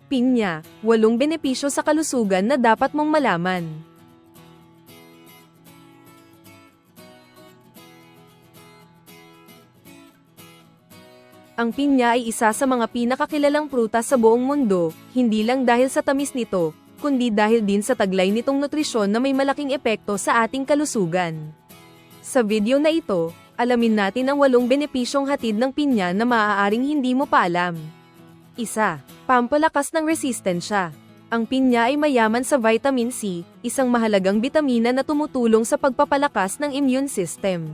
Pinya, 8 benepisyo sa kalusugan na dapat mong malaman. Ang pinya ay isa sa mga pinakakilalang prutas sa buong mundo, hindi lang dahil sa tamis nito, kundi dahil din sa taglay nitong nutrisyon na may malaking epekto sa ating kalusugan. Sa video na ito, alamin natin ang 8 benepisyong hatid ng pinya na maaaring hindi mo pa alam. 1. Pampalakas ng resistensya. Ang pinya ay mayaman sa vitamin C, isang mahalagang bitamina na tumutulong sa pagpapalakas ng immune system.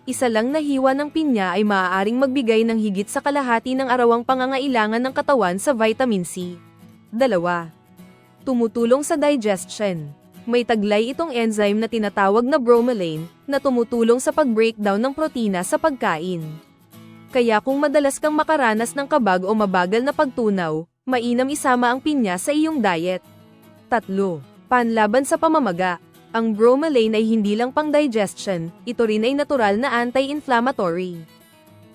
Isa lang na hiwa ng pinya ay maaaring magbigay ng higit sa kalahati ng arawang pangangailangan ng katawan sa vitamin C. 2. Tumutulong sa digestion. May taglay itong enzyme na tinatawag na bromelain, na tumutulong sa pag-breakdown ng protina sa pagkain. Kaya kung madalas kang makaranas ng kabag o mabagal na pagtunaw, mainam isama ang pinya sa iyong diet. 3. Panlaban sa pamamaga. Ang bromelain ay hindi lang pang-digestion, ito rin ay natural na anti-inflammatory.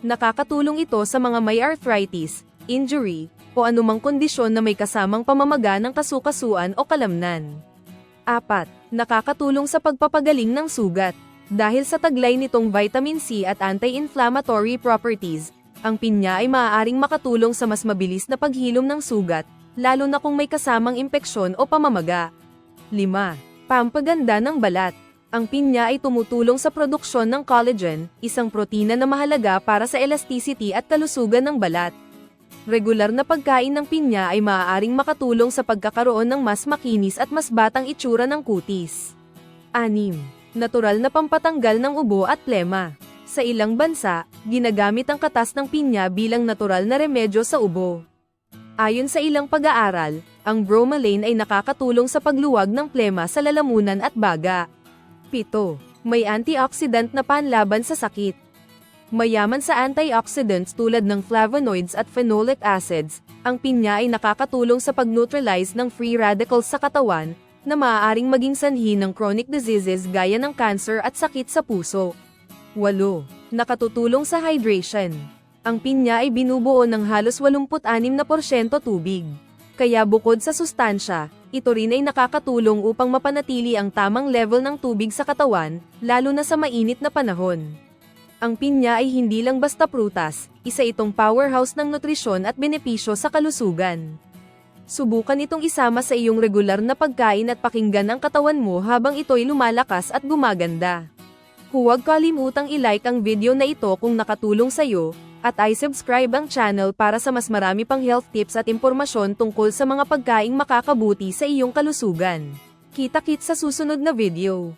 Nakakatulong ito sa mga may arthritis, injury, o anumang kondisyon na may kasamang pamamaga ng kasukasuan o kalamnan. 4. Nakakatulong sa pagpapagaling ng sugat. Dahil sa taglay nitong vitamin C at anti-inflammatory properties, ang pinya ay maaaring makatulong sa mas mabilis na paghilom ng sugat, lalo na kung may kasamang impeksyon o pamamaga. 5. Pampaganda ng balat. Ang pinya ay tumutulong sa produksyon ng collagen, isang protina na mahalaga para sa elasticity at kalusugan ng balat. Regular na pagkain ng pinya ay maaaring makatulong sa pagkakaroon ng mas makinis at mas batang itsura ng kutis. 6. Natural na pampatanggal ng ubo at plema. Sa ilang bansa, ginagamit ang katas ng pinya bilang natural na remedyo sa ubo. Ayon sa ilang pag-aaral, ang bromelain ay nakakatulong sa pagluwag ng plema sa lalamunan at baga. 7. May antioxidant na panlaban sa sakit. Mayaman sa antioxidants tulad ng flavonoids at phenolic acids, ang pinya ay nakakatulong sa pag-neutralize ng free radicals sa katawan, na maaaring maging sanhi ng chronic diseases gaya ng cancer at sakit sa puso. 8. Nakatutulong sa hydration. Ang pinya ay binubuo ng halos 86% tubig. Kaya bukod sa sustansya, ito rin ay nakakatulong upang mapanatili ang tamang level ng tubig sa katawan, lalo na sa mainit na panahon. Ang pinya ay hindi lang basta prutas, isa itong powerhouse ng nutrisyon at benepisyo sa kalusugan. Subukan itong isama sa iyong regular na pagkain at pakinggan ang katawan mo habang ito'y lumalakas at gumaganda. Huwag kalimutang i-like ang video na ito kung nakatulong sa'yo, at i-subscribe ang channel para sa mas marami pang health tips at impormasyon tungkol sa mga pagkaing makakabuti sa iyong kalusugan. Kita-kits sa susunod na video.